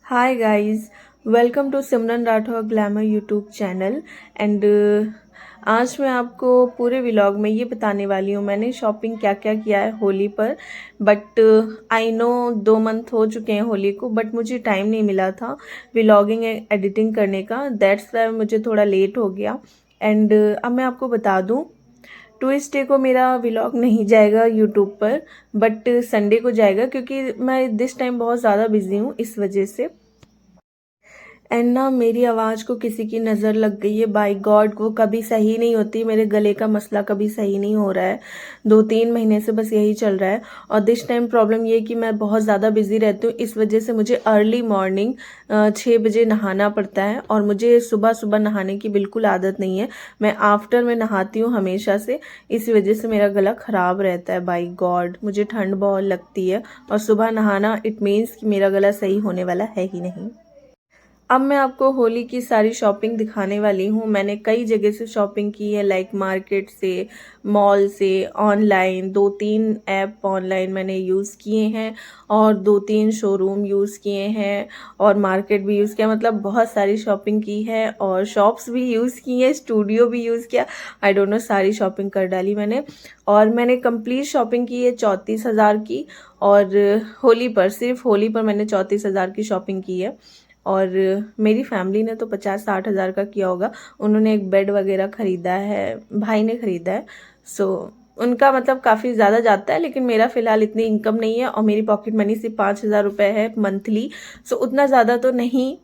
Hi guys, welcome to Simran Rathore glamour YouTube channel. And आज मैं आपको पूरे व्लॉग में ये बताने वाली हूँ मैंने शॉपिंग क्या क्या किया है होली पर। बट आई नो 2 मंथ हो चुके हैं होली को, बट मुझे टाइम नहीं मिला था व्लॉगिंग एडिटिंग करने का। दैट्स वाई मुझे थोड़ा लेट हो गया। एंड अब मैं आपको बता दूँ, ट्यूसडे को मेरा व्लॉग नहीं जाएगा यूट्यूब पर, बट संडे को जाएगा क्योंकि मैं दिस टाइम बहुत ज़्यादा बिजी हूँ इस वजह से। एंड ना मेरी आवाज़ को किसी की नज़र लग गई है, बाय गॉड वो कभी सही नहीं होती। मेरे गले का मसला कभी सही नहीं हो रहा है, 2-3 महीने से बस यही चल रहा है। और दिस टाइम प्रॉब्लम ये है कि मैं बहुत ज़्यादा बिजी रहती हूँ, इस वजह से मुझे अर्ली मॉर्निंग 6 बजे नहाना पड़ता है। और मुझे सुबह सुबह नहाने की बिल्कुल आदत नहीं है, मैं आफ्टर में नहाती हूँ हमेशा से। इसी वजह से मेरा गला ख़राब रहता है। बाय गॉड मुझे ठंड बहुत लगती है, और सुबह नहाना इट मीन्स कि मेरा गला सही होने वाला है ही नहीं। अब मैं आपको होली की सारी शॉपिंग दिखाने वाली हूँ। मैंने कई जगह से शॉपिंग की है, लाइक मार्केट से, मॉल से, ऑनलाइन 2-3 ऐप ऑनलाइन मैंने यूज़ किए हैं, और 2-3 शोरूम यूज़ किए हैं, और मार्केट भी यूज़ किया। मतलब बहुत सारी शॉपिंग की है, और शॉप्स भी यूज़ की हैं, स्टूडियो भी यूज़ किया। आई डोंट नो, सारी शॉपिंग कर डाली मैंने। और मैंने कंप्लीट शॉपिंग की है 34,000 की। और होली पर, सिर्फ होली पर मैंने 34,000 की शॉपिंग की है। और मेरी फैमिली ने तो 50-60 हज़ार का किया होगा। उन्होंने एक बेड वगैरह ख़रीदा है, भाई ने ख़रीदा है। सो उनका मतलब काफ़ी ज़्यादा जाता है, लेकिन मेरा फ़िलहाल इतनी इनकम नहीं है, और मेरी पॉकेट मनी सिर्फ 5,000 रुपये है मंथली। सो उतना ज़्यादा तो नहीं।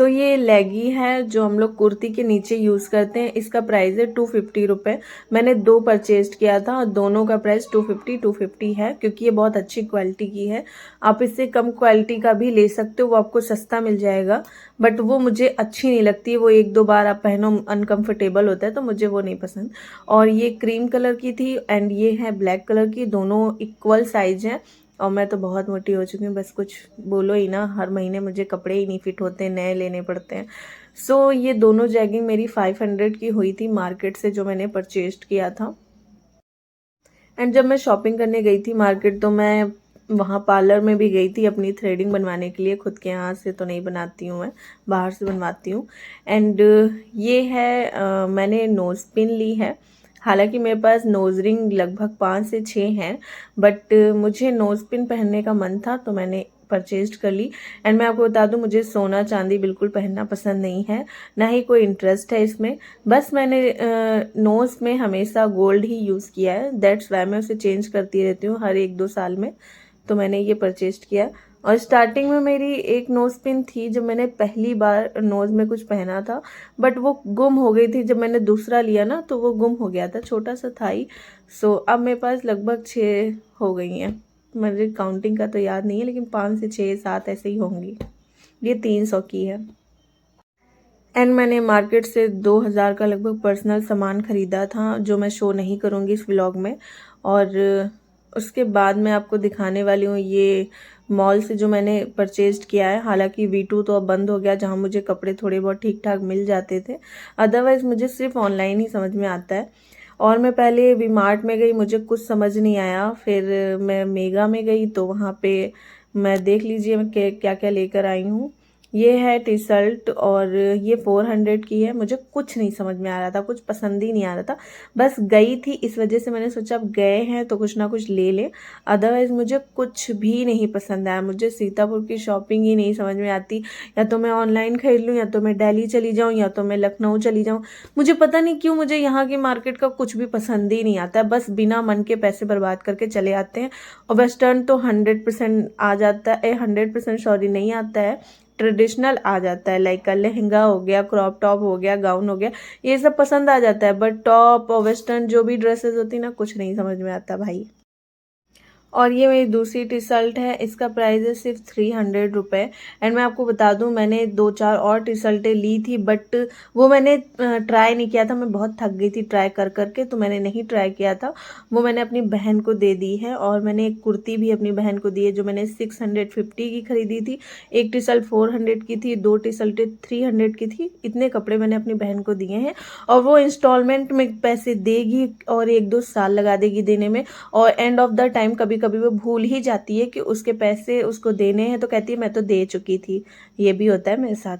ये लेगी है जो हम लोग कुर्ती के नीचे यूज़ करते हैं। इसका प्राइस है 250 रुपये। मैंने 2 परचेज किया था, और दोनों का प्राइस 250 है, क्योंकि ये बहुत अच्छी क्वालिटी की है। आप इससे कम क्वालिटी का भी ले सकते हो, वो आपको सस्ता मिल जाएगा। बट वो मुझे अच्छी नहीं लगती, वो 1-2 बार आप पहनो अनकम्फर्टेबल होता है, तो मुझे वो नहीं पसंद। और ये क्रीम कलर की थी, एंड ये है ब्लैक कलर की। दोनों इक्वल साइज हैं। और मैं तो बहुत मोटी हो चुकी हूँ, बस कुछ बोलो ही ना, हर महीने मुझे कपड़े ही नहीं फिट होते, नए लेने पड़ते हैं। ये दोनों जैगिंग मेरी 500 की हुई थी मार्केट से, जो मैंने परचेज किया था। एंड जब मैं शॉपिंग करने गई थी मार्केट, तो मैं वहाँ पार्लर में भी गई थी अपनी थ्रेडिंग बनवाने के लिए। खुद के यहाँ से तो नहीं बनाती हूँ मैं, बाहर से बनवाती हूँ। एंड ये है मैंने नोज़ पिन ली है। हालांकि मेरे पास नोज रिंग लगभग 5 से 6 हैं, बट मुझे नोज़ पिन पहनने का मन था, तो मैंने परचेज कर ली। एंड मैं आपको बता दूं, मुझे सोना चांदी बिल्कुल पहनना पसंद नहीं है, ना ही कोई इंटरेस्ट है इसमें। बस मैंने नोज़ में हमेशा गोल्ड ही यूज़ किया है, दैट्स वाई मैं उसे चेंज करती रहती हूँ हर 1-2 साल में। तो मैंने ये परचेज किया। और स्टार्टिंग में मेरी एक नोज़ पिन थी, जब मैंने पहली बार नोज़ में कुछ पहना था, बट वो गुम हो गई थी। जब मैंने दूसरा लिया ना, तो वो गुम हो गया था, छोटा सा था ही। अब मेरे पास लगभग 6 हो गई हैं। मुझे काउंटिंग का तो याद नहीं है, लेकिन 5 से 6-7 ऐसे ही होंगी। ये 300 की है। एंड मैंने मार्केट से 2,000 का लगभग पर्सनल सामान ख़रीदा था, जो मैं शो नहीं करूँगी इस व्लॉग में। और उसके बाद मैं आपको दिखाने वाली हूँ ये मॉल से जो मैंने परचेज किया है। हालांकि V2 तो अब बंद हो गया, जहाँ मुझे कपड़े थोड़े बहुत ठीक ठाक मिल जाते थे। अदरवाइज़ मुझे सिर्फ ऑनलाइन ही समझ में आता है। और मैं पहले वी मार्ट में गई, मुझे कुछ समझ नहीं आया। फिर मैं मेगा में गई, तो वहाँ पे मैं देख लीजिए मैं क्या क्या लेकर आई हूँ। ये है टी शर्ट, और ये 400 की है। मुझे कुछ नहीं समझ में आ रहा था, कुछ पसंद ही नहीं आ रहा था। बस गई थी, इस वजह से मैंने सोचा अब गए हैं तो कुछ ना कुछ ले लें। अदरवाइज़ मुझे कुछ भी नहीं पसंद आया। मुझे सीतापुर की शॉपिंग ही नहीं समझ में आती। या तो मैं ऑनलाइन खरीद लूँ, या तो मैं दिल्ली चली जाऊँ, या तो मैं लखनऊ चली जाऊँ। मुझे पता नहीं क्यों मुझे यहाँ की मार्केट का कुछ भी पसंद ही नहीं आता। बस बिना मन के पैसे बर्बाद करके चले आते हैं। और वेस्टर्न तो 100% आ जाता है, 100% सॉरी नहीं आता है, ट्रेडिशनल आ जाता है। लाइक का लहंगा हो गया, क्रॉप टॉप हो गया, गाउन हो गया, ये सब पसंद आ जाता है। बट टॉप और वेस्टर्न जो भी ड्रेसेस होती है ना, कुछ नहीं समझ में आता भाई। और ये मेरी दूसरी टी शर्ट है, इसका प्राइस है सिर्फ 300 रुपये। एंड मैं आपको बता दूं, मैंने 2-4 और टी शर्टें ली थी, बट वो मैंने ट्राई नहीं किया था। मैं बहुत थक गई थी ट्राई कर करके, तो मैंने नहीं ट्राई किया था। वो मैंने अपनी बहन को दे दी है। और मैंने एक कुर्ती भी अपनी बहन को दी है, जो मैंने 650 की खरीदी थी। एक टी शर्ट 400 की थी, 2 टी शर्टें 300 की थी। इतने कपड़े मैंने अपनी बहन को दिए हैं, और वो इंस्टॉलमेंट में पैसे देगी, और 1-2 साल लगा देगी देने में। और एंड ऑफ द टाइम कभी कभी वो भूल ही जाती है कि उसके पैसे उसको देने हैं, तो कहती है मैं तो दे चुकी थी। ये भी होता है मेरे साथ।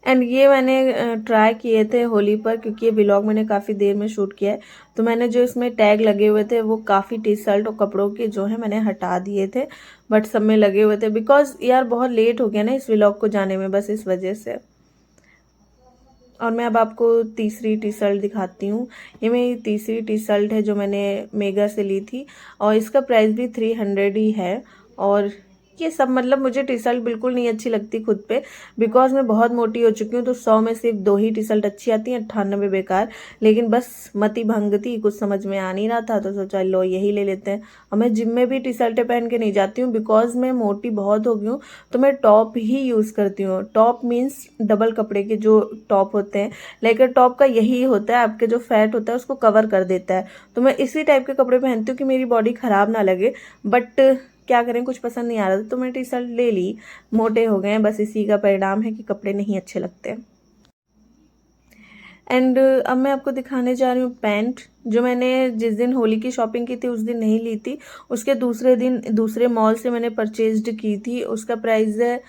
एंड ये मैंने ट्राई किए थे होली पर, क्योंकि ये व्लॉग मैंने काफ़ी देर में शूट किया है। तो मैंने जो इसमें टैग लगे हुए थे वो काफ़ी टी शर्ट और कपड़ों के जो है मैंने हटा दिए थे, बट सब में लगे हुए थे बिकॉज यार बहुत लेट हो गया ना इस व्लॉग को जाने में, बस इस वजह से। और मैं अब आपको तीसरी टी शर्ट दिखाती हूँ। ये मेरी तीसरी टी शर्ट है जो मैंने मेगा से ली थी, और इसका प्राइस भी 300 ही है। और ये सब मतलब मुझे टी शर्ट बिल्कुल नहीं अच्छी लगती खुद पे, बिकॉज मैं बहुत मोटी हो चुकी हूँ। तो 100 में सिर्फ 2 ही टी शर्ट अच्छी आती हैं, 98 बेकार। लेकिन बस मति भंग थी, कुछ समझ में आ नहीं रहा था, तो सोचा लो यही ले लेते हैं। और मैं जिम में भी टी शर्टें पहन के नहीं जाती हूँ, बिकॉज मैं मोटी बहुत हो गई हूँ। तो मैं टॉप ही यूज़ करती हूँ। टॉप मीन्स डबल कपड़े के जो टॉप होते हैं, लेकर टॉप का यही होता है, आपके जो फैट होता है उसको कवर कर देता है। तो मैं इसी टाइप के कपड़े पहनती हूँ कि मेरी बॉडी खराब ना लगे। बट क्या करें, कुछ पसंद नहीं आ रहा था तो मैं टी शर्ट ले ली। मोटे हो गए हैं, बस इसी का परिणाम है कि कपड़े नहीं अच्छे लगते। एंड अब मैं आपको दिखाने जा रही हूँ पैंट, जो मैंने जिस दिन होली की शॉपिंग की थी उस दिन नहीं ली थी, उसके दूसरे दिन दूसरे मॉल से मैंने परचेज्ड की थी। उसका प्राइस है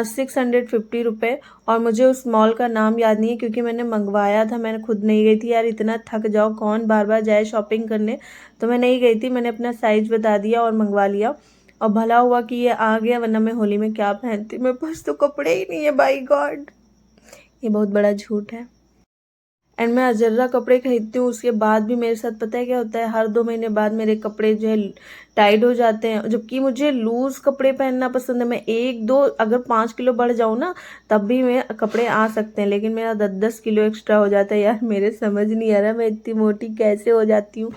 650 रुपये। और मुझे उस मॉल का नाम याद नहीं है क्योंकि मैंने मंगवाया था, मैंने खुद नहीं गई थी यार, इतना थक जाओ कौन बार बार जाए शॉपिंग करने। तो मैं नहीं गई थी, मैंने अपना साइज बता दिया और मंगवा लिया। और भला हुआ कि ये आ गया, वरना मैं होली में क्या पहनती, मेरे पास तो कपड़े ही नहीं है, बाई गॉड। ये बहुत बड़ा झूठ है। एंड मैं अजर्रा कपड़े खरीदती हूँ, उसके बाद भी मेरे साथ पता है क्या होता है, हर 2 महीने बाद मेरे कपड़े जो है टाइट हो जाते हैं। जबकि मुझे लूज कपड़े पहनना पसंद है, मैं 1-2 अगर 5 किलो बढ़ जाऊँ ना तब भी मैं कपड़े आ सकते हैं, लेकिन मेरा 10-10 किलो एक्स्ट्रा हो जाता है यार। मेरे समझ नहीं आ रहा मैं इतनी मोटी कैसे हो जाती हूँ।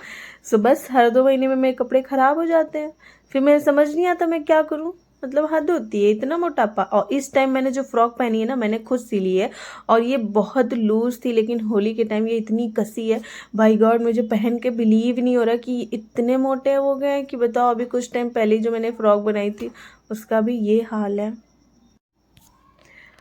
सो बस हर 2 महीने में मेरे कपड़े खराब हो जाते हैं, फिर मेरे समझ नहीं आता मैं क्या करूँ। मतलब हद होती है इतना मोटापा। और इस टाइम मैंने जो फ्रॉक पहनी है ना, मैंने खुद सी ली है, और ये बहुत लूज थी, लेकिन होली के टाइम ये इतनी कसी है, भाई गॉड मुझे पहन के बिलीव नहीं हो रहा कि इतने मोटे हो गए हैं कि बताओ। अभी कुछ टाइम पहले जो मैंने फ्रॉक बनाई थी उसका भी ये हाल है।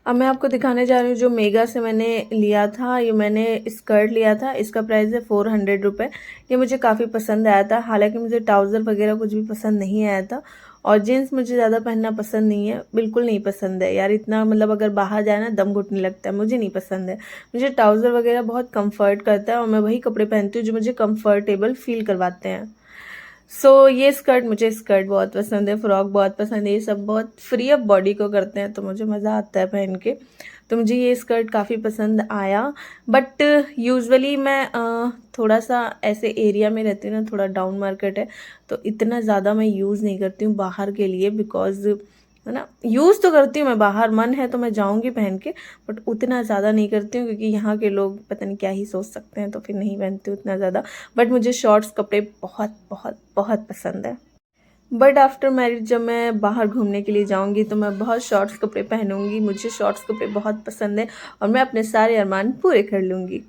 अब मैं आपको दिखाने जा रही हूँ जो मेगा से मैंने लिया था। ये मैंने स्कर्ट लिया था, इसका प्राइस है 400 रुपये। ये मुझे काफ़ी पसंद आया था, हालांकि मुझे ट्राउज़र वगैरह कुछ भी पसंद नहीं आया था। और जीन्स मुझे ज़्यादा पहनना पसंद नहीं है, बिल्कुल नहीं पसंद है यार। इतना मतलब अगर बाहर जाए ना दम घुटने लगता है, मुझे नहीं पसंद है। मुझे ट्राउज़र वगैरह बहुत कंफर्ट करता है, और मैं वही कपड़े पहनती हूँ जो मुझे कंफर्टेबल फील करवाते हैं। ये मुझे स्कर्ट बहुत पसंद है, फ्रॉक बहुत पसंद है, ये सब बहुत फ्री अप बॉडी को करते हैं, तो मुझे मज़ा आता है पहन के। तो मुझे ये स्कर्ट काफ़ी पसंद आया। बट यूजुअली मैं थोड़ा सा ऐसे एरिया में रहती हूँ ना, थोड़ा डाउन मार्केट है, तो इतना ज़्यादा मैं यूज़ नहीं करती हूँ बाहर के लिए, बिकॉज है ना, यूज़ तो करती हूँ मैं बाहर, मन है तो मैं जाऊँगी पहन के, बट उतना ज़्यादा नहीं करती हूँ क्योंकि यहाँ के लोग पता नहीं क्या ही सोच सकते हैं, तो फिर नहीं पहनती हूँ उतना ज़्यादा। बट मुझे शॉर्ट्स कपड़े बहुत बहुत बहुत पसंद है। बट आफ्टर मैरिज जब मैं बाहर घूमने के लिए जाऊंगी तो मैं बहुत शॉर्ट्स कपड़े पहनूंगी, मुझे शॉर्ट्स कपड़े बहुत पसंद है, और मैं अपने सारे अरमान पूरे कर लूँगी।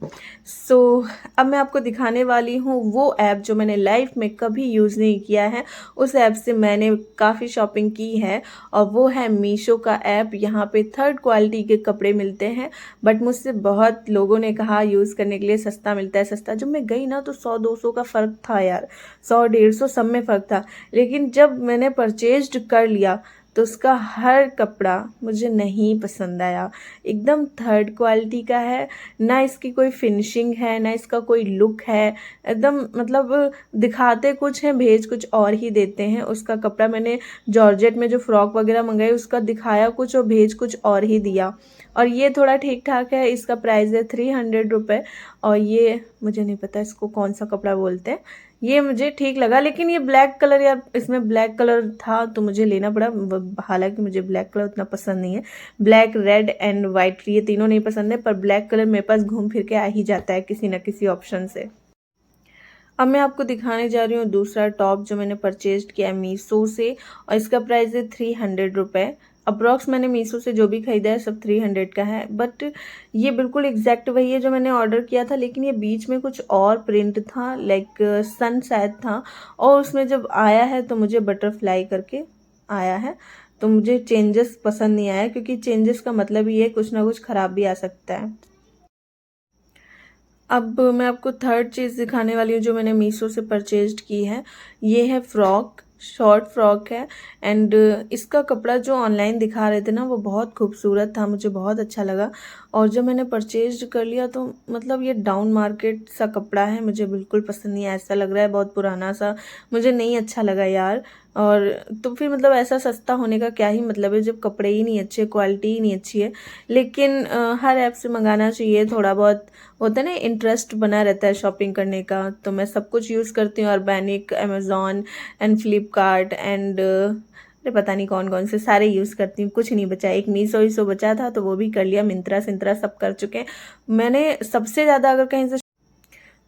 अब मैं आपको दिखाने वाली हूँ वो ऐप जो मैंने लाइफ में कभी यूज़ नहीं किया है। उस ऐप से मैंने काफ़ी शॉपिंग की है, और वो है मीशो का ऐप। यहाँ पे 3rd क्वालिटी के कपड़े मिलते हैं, बट मुझसे बहुत लोगों ने कहा यूज़ करने के लिए सस्ता मिलता है सस्ता। जब मैं गई ना तो 100-200 का फ़र्क था यार, 100-150 सब में फ़र्क था। लेकिन जब मैंने परचेज्ड कर लिया तो उसका हर कपड़ा मुझे नहीं पसंद आया। एकदम 3rd क्वालिटी का है, ना इसकी कोई फिनिशिंग है, ना इसका कोई लुक है। एकदम मतलब दिखाते कुछ हैं, भेज कुछ और ही देते हैं। उसका कपड़ा मैंने जॉर्जेट में जो फ्रॉक वगैरह मंगाई उसका दिखाया कुछ और भेज कुछ और ही दिया। और ये थोड़ा ठीक ठाक है, इसका प्राइस है 300 रुपये। और ये मुझे नहीं पता इसको कौन सा कपड़ा बोलते हैं, ये मुझे ठीक लगा। लेकिन ये ब्लैक कलर, यार इसमें ब्लैक कलर था तो मुझे लेना पड़ा। हालांकि मुझे ब्लैक कलर उतना पसंद नहीं है, ब्लैक रेड एंड वाइट ये तीनों नहीं पसंद है, पर ब्लैक कलर मेरे पास घूम फिर के आ ही जाता है किसी न किसी ऑप्शन से। अब मैं आपको दिखाने जा रही हूँ दूसरा टॉप जो मैंने परचेज किया है मीशो से, और इसका प्राइस है 300 रुपये। अप्रॉक्स मैंने मीशो से जो भी खरीदा है सब 300 का है, बट ये बिल्कुल एग्जैक्ट वही है जो मैंने ऑर्डर किया था। लेकिन ये बीच में कुछ और प्रिंट था, लाइक सन शायद था, और उसमें जब आया है तो मुझे बटरफ्लाई करके आया है। तो मुझे चेंजेस पसंद नहीं आया, क्योंकि चेंजेस का मतलब ये है कुछ ना कुछ ख़राब भी आ सकता है। अब मैं आपको थर्ड चीज़ दिखाने वाली हूँ जो मैंने मीशो से परचेज्ड की है। ये है फ्रॉक, शॉर्ट फ्रॉक है। एंड इसका कपड़ा जो ऑनलाइन दिखा रहे थे ना वो बहुत खूबसूरत था, मुझे बहुत अच्छा लगा। और जब मैंने परचेज्ड कर लिया तो मतलब ये डाउन मार्केट सा कपड़ा है, मुझे बिल्कुल पसंद नहीं है। ऐसा लग रहा है बहुत पुराना सा, मुझे नहीं अच्छा लगा यार। और तो फिर मतलब ऐसा सस्ता होने का क्या ही मतलब है जब कपड़े ही नहीं अच्छे, क्वालिटी ही नहीं अच्छी है। लेकिन हर ऐप से मंगाना चाहिए, थोड़ा बहुत होता है ना, इंटरेस्ट बना रहता है शॉपिंग करने का। तो मैं सब कुछ यूज़ करती हूँ, organic, Amazon and Flipkart and अरे पता नहीं कौन कौन से सारे यूज़ करती हूँ, कुछ नहीं बचा। एक मीशो ईसो बचा था तो वो भी कर लिया, मिंत्रा सिंत्रा सब कर चुके हैं। मैंने सबसे ज़्यादा अगर कहीं से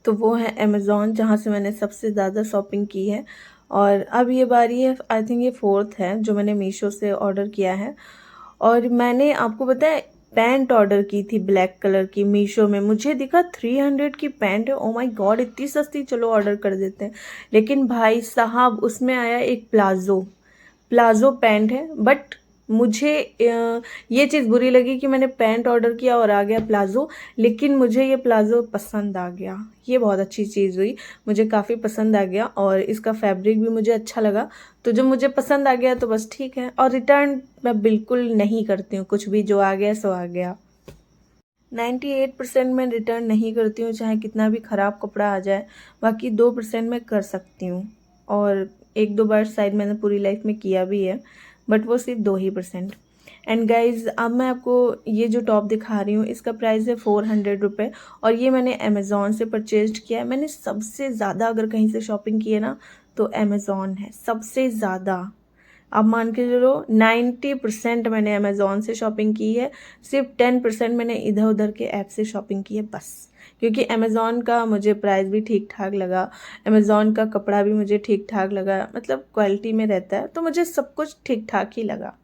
तो वो है अमेज़ॉन, जहाँ से मैंने सबसे ज़्यादा शॉपिंग की है। और अब ये बारी है, आई थिंक ये फोर्थ है जो मैंने मीशो से ऑर्डर किया है। और मैंने आपको बताया पैंट ऑर्डर की थी ब्लैक कलर की मीशो में, मुझे दिखा 300 की पैंट है। ओ माय गॉड, इतनी सस्ती, चलो ऑर्डर कर देते हैं। लेकिन भाई साहब उसमें आया एक प्लाजो, प्लाजो पैंट है। बट मुझे ये चीज़ बुरी लगी कि मैंने पैंट ऑर्डर किया और आ गया प्लाजो। लेकिन मुझे ये प्लाजो पसंद आ गया, ये बहुत अच्छी चीज़ हुई, मुझे काफ़ी पसंद आ गया। और इसका फैब्रिक भी मुझे अच्छा लगा। तो जब मुझे पसंद आ गया तो बस ठीक है। और रिटर्न मैं बिल्कुल नहीं करती हूँ, कुछ भी जो आ गया सो आ गया। 98% मैं रिटर्न नहीं करती हूँ, चाहे कितना भी ख़राब कपड़ा आ जाए। बाकी 2% मैं कर सकती हूँ। और एक दो बार शायद मैंने पूरी लाइफ में किया भी है, बट वो सिर्फ 2% ही। एंड गाइज अब मैं आपको ये जो टॉप दिखा रही हूँ इसका प्राइस है 400 रुपये। और ये मैंने अमेज़ॉन से परचेज किया है। मैंने सबसे ज़्यादा अगर कहीं से शॉपिंग की है ना तो अमेज़ॉन है सबसे ज़्यादा। आप मान के चलो 90% मैंने अमेज़ॉन से शॉपिंग की है, सिर्फ 10% मैंने इधर उधर के ऐप से शॉपिंग की है बस। क्योंकि अमेज़ॉन का मुझे प्राइस भी ठीक ठाक लगा, अमेज़ॉन का कपड़ा भी मुझे ठीक ठाक लगा, मतलब क्वालिटी में रहता है तो मुझे सब कुछ ठीक ठाक ही लगा।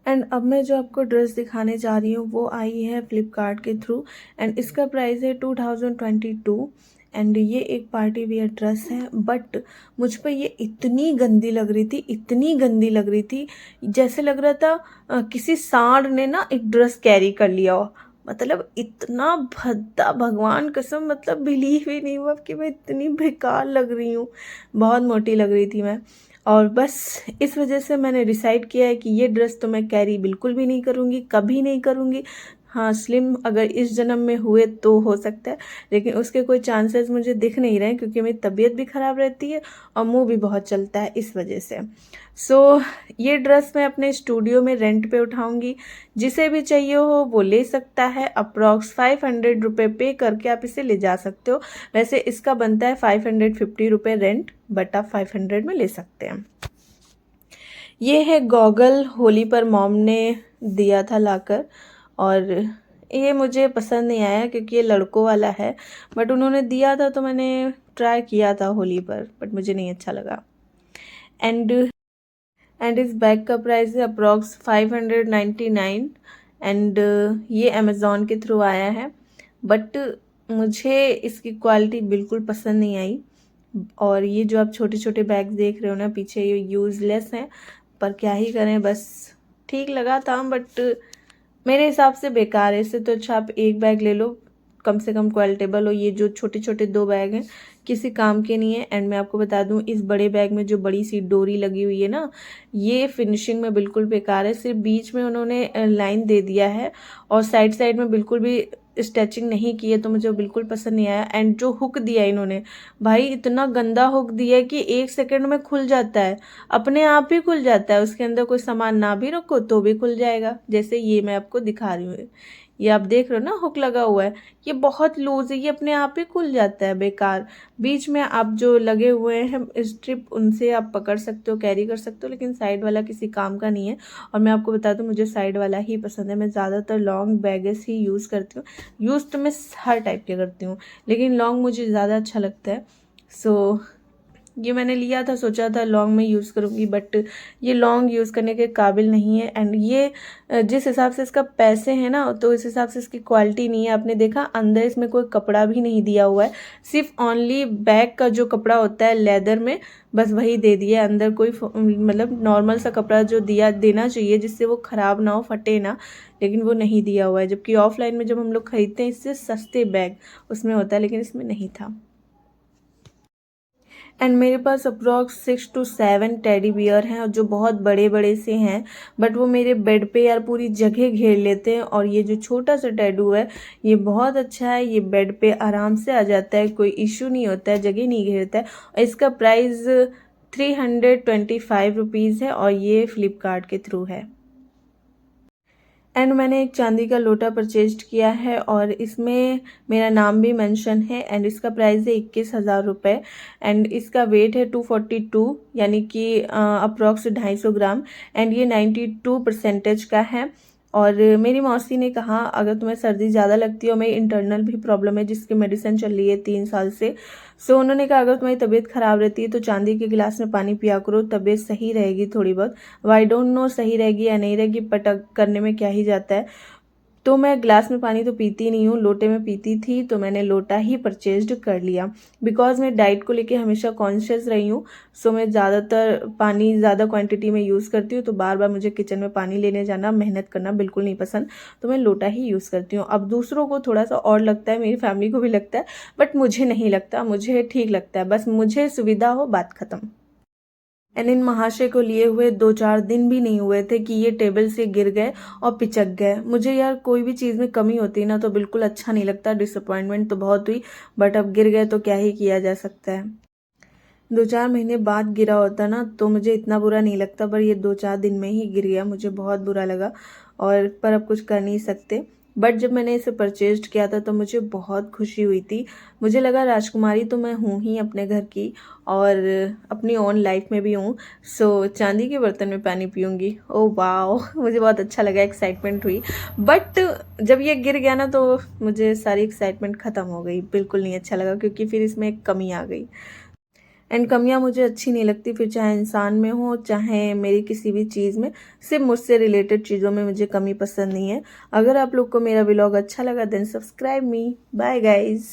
एंड अब मैं जो आपको ड्रेस दिखाने जा रही हूँ वो आई है फ्लिपकार्ट के थ्रू। एंड इसका प्राइस है 2022। एंड ये एक पार्टी वियर ड्रेस है, बट मुझ पर ये इतनी गंदी लग रही थी, इतनी गंदी लग रही थी, जैसे लग रहा था किसी सांड ने ना एक ड्रेस कैरी कर लिया हो। मतलब इतना भद्दा, भगवान कसम, मतलब बिलीव ही नहीं हुआ कि मैं इतनी बेकार लग रही हूँ। बहुत मोटी लग रही थी मैं। और बस इस वजह से मैंने डिसाइड किया है कि ये ड्रेस तो मैं कैरी बिल्कुल भी नहीं करूँगी, कभी नहीं करूँगी। हाँ, स्लिम अगर इस जन्म में हुए तो हो सकता है, लेकिन उसके कोई चांसेस मुझे दिख नहीं रहे क्योंकि मेरी तबीयत भी ख़राब रहती है और मुंह भी बहुत चलता है इस वजह से। सो ये ड्रेस मैं अपने स्टूडियो में रेंट पे उठाऊंगी, जिसे भी चाहिए हो वो ले सकता है। अप्रॉक्स 500 रुपये पे करके आप इसे ले जा सकते हो। वैसे इसका बनता है 550 रुपये रेंट, बट आप 500 में ले सकते हैं। ये है गॉगल, होली पर मॉम ने दिया था लाकर। और ये मुझे पसंद नहीं आया क्योंकि ये लड़कों वाला है, बट उन्होंने दिया था तो मैंने ट्राई किया था होली पर, बट मुझे नहीं अच्छा लगा। एंड इस बैग का प्राइस है अप्रॉक्स 599। एंड ये अमेज़ॉन के थ्रू आया है, बट मुझे इसकी क्वालिटी बिल्कुल पसंद नहीं आई। और ये जो आप छोटे छोटे बैग देख रहे हो ना पीछे, ये यूज़लेस हैं, पर क्या ही करें, बस ठीक लगा था बट मेरे हिसाब से बेकार है। इससे तो अच्छा आप एक बैग ले लो, कम से कम क्वालिटेबल हो। ये जो छोटे छोटे दो बैग हैं किसी काम के नहीं है। एंड मैं आपको बता दूं, इस बड़े बैग में जो बड़ी सी डोरी लगी हुई है ना, ये फिनिशिंग में बिल्कुल बेकार है। सिर्फ बीच में उन्होंने लाइन दे दिया है और साइड साइड में बिल्कुल भी स्टिचिंग नहीं की है, तो मुझे बिल्कुल पसंद नहीं आया। एंड जो हुक दिया है इन्होंने, भाई इतना गंदा हुक दिया है कि 1 सेकंड में खुल जाता है, अपने आप ही खुल जाता है। उसके अंदर कोई सामान ना भी रखो तो भी खुल जाएगा, जैसे ये मैं आपको दिखा रही हूँ। ये आप देख रहे हो ना, हुक लगा हुआ है, ये बहुत लूज है, ये अपने आप ही खुल जाता है, बेकार। बीच में आप जो लगे हुए हैं स्ट्रिप, उनसे आप पकड़ सकते हो, कैरी कर सकते हो, लेकिन साइड वाला किसी काम का नहीं है। और मैं आपको बता दूं, मुझे साइड वाला ही पसंद है। मैं ज़्यादातर लॉन्ग बैगेस ही यूज़ करती हूँ। यूज़ तो मैं हर टाइप के करती हूँ, लेकिन लॉन्ग मुझे ज़्यादा अच्छा लगता है। सो ये मैंने लिया था, सोचा था लॉन्ग में यूज़ करूँगी, बट ये लॉन्ग यूज़ करने के काबिल नहीं है। एंड ये जिस हिसाब से इसका पैसे हैं ना, तो इस हिसाब से इसकी क्वालिटी नहीं है। आपने देखा अंदर इसमें कोई कपड़ा भी नहीं दिया हुआ है, सिर्फ ओनली बैक का जो कपड़ा होता है लेदर में, बस वही दे दिया है। अंदर कोई मतलब नॉर्मल सा कपड़ा जो देना चाहिए जिससे वो ख़राब ना हो, फटे ना, लेकिन वो नहीं दिया हुआ है। जबकि ऑफलाइन में जब हम लोग खरीदते हैं इससे सस्ते बैग उसमें होता है, लेकिन इसमें नहीं था। एंड मेरे पास अप्रॉक्स 6 to 7 टेडी बियर हैं, जो बहुत बड़े बड़े से हैं, बट वो मेरे बेड पे यार पूरी जगह घेर लेते हैं। और ये जो छोटा सा टैडू है ये बहुत अच्छा है, ये बेड पे आराम से आ जाता है, कोई इशू नहीं होता है, जगह नहीं घेरता है। और इसका प्राइस 325 रुपीज़ है और ये फ्लिपकार्ट के थ्रू है। एंड मैंने एक चांदी का लोटा परचेज किया है और इसमें मेरा नाम भी मेंशन है। एंड इसका प्राइस है 21,000 रुपये। एंड इसका वेट है 242, यानी कि अप्रॉक्स 250 ग्राम। एंड ये 92% का है। और मेरी मौसी ने कहा अगर तुम्हें सर्दी ज़्यादा लगती है और मेरी इंटरनल भी प्रॉब्लम है जिसकी मेडिसिन चल रही है 3 साल से, सो उन्होंने कहा अगर तुम्हारी तबीयत ख़राब रहती है तो चांदी के गिलास में पानी पिया करो, तबीयत सही रहेगी थोड़ी बहुत। आई डोंट नो सही रहेगी या नहीं रहेगी, बट करने में क्या ही जाता है। तो मैं ग्लास में पानी तो पीती नहीं हूँ, लोटे में पीती थी, तो मैंने लोटा ही परचेज्ड कर लिया। बिकॉज मैं डाइट को लेके हमेशा कॉन्शियस रही हूँ, सो मैं ज़्यादातर पानी ज़्यादा क्वांटिटी में यूज़ करती हूँ, तो बार बार मुझे किचन में पानी लेने जाना, मेहनत करना बिल्कुल नहीं पसंद, तो मैं लोटा ही यूज़ करती हूँ। अब दूसरों को थोड़ा सा और लगता है, मेरी फैमिली को भी लगता है, बट मुझे नहीं लगता, मुझे ठीक लगता है, बस मुझे सुविधा हो, बात ख़त्म। एंड इन महाशय को लिए हुए 2-4 दिन भी नहीं हुए थे कि ये टेबल से गिर गए और पिचक गए। मुझे यार कोई भी चीज़ में कमी होती ना तो बिल्कुल अच्छा नहीं लगता, डिसअपॉइंटमेंट तो बहुत हुई, बट अब गिर गए तो क्या ही किया जा सकता है। 2-4 महीने बाद गिरा होता ना तो मुझे इतना बुरा नहीं लगता, पर ये 2-4 दिन में ही गिर गया, मुझे बहुत बुरा लगा। और पर अब कुछ कर नहीं सकते। बट जब मैंने इसे परचेज किया था तो मुझे बहुत खुशी हुई थी। मुझे लगा राजकुमारी तो मैं हूँ ही अपने घर की, और अपनी ओन लाइफ में भी हूँ, सो चांदी के बर्तन में पानी पीऊँगी। ओह वाओ, मुझे बहुत अच्छा लगा, एक्साइटमेंट हुई। बट जब ये गिर गया ना तो मुझे सारी एक्साइटमेंट ख़त्म हो गई, बिल्कुल नहीं अच्छा लगा, क्योंकि फिर इसमें एक कमी आ गई। एंड कमियां मुझे अच्छी नहीं लगती, फिर चाहे इंसान में हो चाहे मेरी किसी भी चीज़ में, सिर्फ मुझसे रिलेटेड चीज़ों में मुझे कमी पसंद नहीं है। अगर आप लोग को मेरा व्लॉग अच्छा लगा then subscribe me. Bye guys.